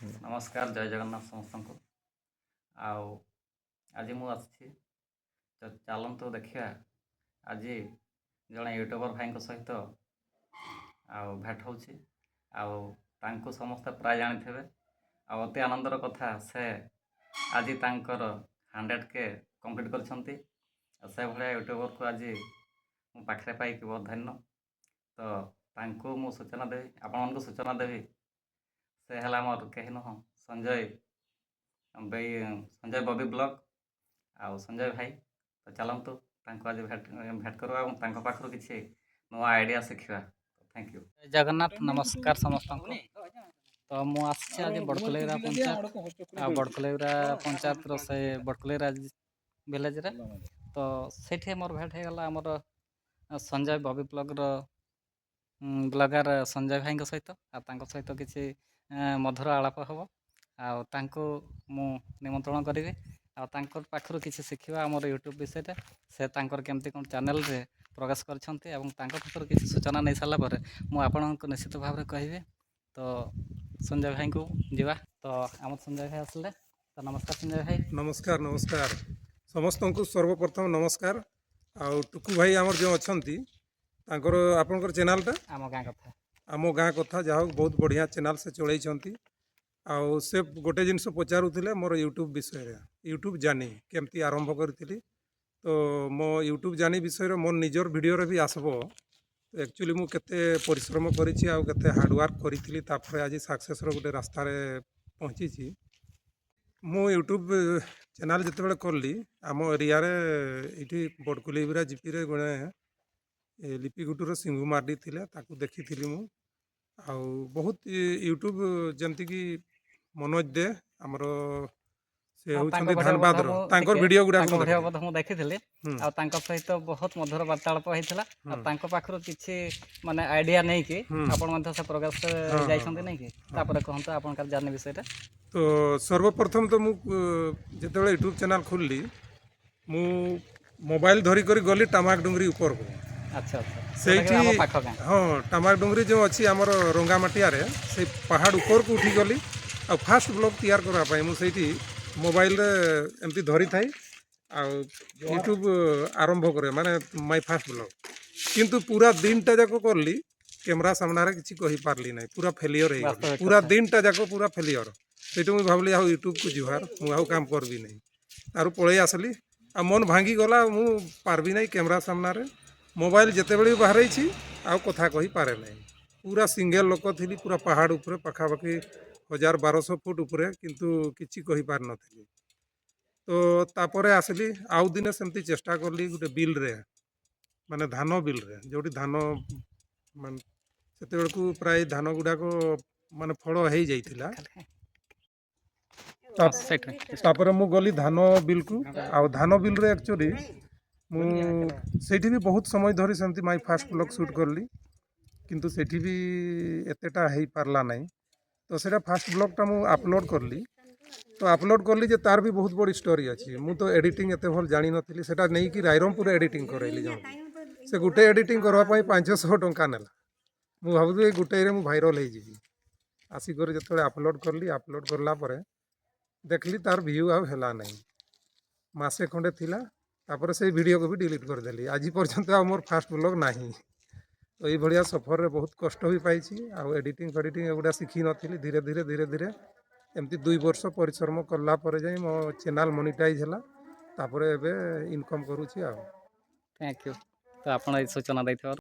नमस्कार जय जगन्नाथ समस्त को आज मु चलतु देखा आज जड़े यूट्यूबर भाई सहित भेट हो समस्ते प्राय जानी थे अति आनंदर कथा से आज 100K कंप्लीट कर यूट्यूबर को आज मो पाखे पाई बहुत धन्य तो मु सूचना देवी आपण को सूचना देवी से है मोर कहीं नुह संजय संजय बबी ब्लॉग आउ संजय भाई तो चलतु आज भेट कर पाखर किसी नुआ idea Shikha thank you Jagannath नमस्कार समस्त को तो मुझे आज बड़कलेरा पंचायत बड़कलेरा पंचायत से बड़कलेरा विलेज रे तो सेठी मोर भेट हो गला आमर संजय बबी ब्लॉगर संजय भाई सहित सहित किसी मधुर आलाप हम मु निमंत्रण करी पाखर किसी शिखा आम यूट्यूब विषय से केमती कौन चैनल रे प्रकाश कर किसी सूचना नहीं सारापर मुझे निश्चित भाव में कहि तो संजय भाई को जीवा तो आम संजय भाई आसले तो नमस्कार संजय भाई। नमस्कार नमस्कार समस्त को सर्वप्रथम नमस्कार आउ टुकु भाई आमर जो अच्छा आपंकर चैनलटा आम गाँ कथा जहाँ बहुत बढ़िया चैनल से चलई आउ से गोटे जिनस पचारूले मोर यूट्यूब विषय यूट्यूब जानी केमती आरंभ करी तो मो यूट्यूब जानी विषय मोर निजर वीडियो भी आसबो एक्चुअली मु केते परिश्रम करिछि आ केते हार्डवर्क करी तापर आज सक्सेस गोटे रास्तार पहुँची मु यूट्यूब चैनल जिते कली आम एरिया ये बड़कुलेबिरा जीपी रे गणे लिपिगुटुर सिंगु मार्डी थिले ताकू देखी मु आउ बहुत यूट्यूब जमती कि मनोज दे आमर से होछन्ती धनबाद रो तांकर वीडियो गुडा को देखि सहित बहुत मधुर वार्तालाप होइथिला तांको पाखरो किछि माने आइडिया नै कि आपण मध्य से प्रकाश जाइछन्ती नै कि तापर कहंतो आपण का जानि विषयटा तो सर्वप्रथम तो मु जेतेबेले यूट्यूब चैनल खोलली मु मोबाइल धरी करी गली टमाक डुंगरी ऊपर को अच्छा अच्छा से हाँ टमाक डुंगरी जो अच्छी आमर रंगामाटिया से पहाड़ ऊपर को उठी गली आ फास्ट ब्लॉग तैयार करने मुझे मोबाइल एमती धरी थाई यूट्यूब आरंभ करे माने माय फास्ट ब्लॉग किंतु पूरा दिनटा जाक करली कैमरा सामना किसी कही पारली ना पूरा फेलियर हो पूरा दिनटा जाक पूरा फेलियर से मुझे भावली आ यूट्यूब को जुहार मुझे काम करबी नहीं तार पलि आसली आ मन भांगी गला मु पारबी नहीं कैमरा सामना मोबाइल जिते बड़े बाहर आउ कथा कही पारे ना पूरा सिंगल लोक थी पूरा पहाड़ उपरे पखापाखि 1000-1200 फुट उपरे किंतु किसी कही पार नथिली तो तापर आसली आउ दिने सेमती चेष्टा करली गोटे बिल रे माने धान बिल रे जोटी धान मान सेते बेलकू प्राय धान गुडाक माने फल हो जाइथिला तापर मु गली धान बिल को आ धान बिल रे एक्चुअली मुझे भी बहुत समय धरी सेमती माई फास्ट ब्लॉग शूट करली किंतु सेठी भी एतेटा हो पारला नहीं तो सेटा फास्ट ब्लॉगटा मु अपलोड करली तो अपलोड करली जे तार भी बहुत बड़ी स्टोरी अच्छी मु तो एडिटिंग एते भल जानी नथिली सेटा नहीं कि रायरमपुर एडिटिंग करैली जन से गुटे एडिटिंग करबा पई 500 टंका नेला मु भाबुली ए गुटे रे मु वायरल हो जीवी आसी कर जतले अपलोड करला परे देखली तार व्यू आ हेला नहीं मासे खंडे थिला तापर से वीडियो को भी डिलीट करदेली आज पर्यंत मोर फास्ट ब्लॉग नहीं तो ये भाया सफर में बहुत कष्ट भी पाई आउ एडिटिंग फेडिटिंग एगुड़ा शिखी नी धीरे धीरे धीरे धीरे एमती 2 वर्ष परिश्रम कला जाए मो चैनल मोनिटाइज है तापर एबे इनकम करुँची। थैंक यू तो आप सूचना देते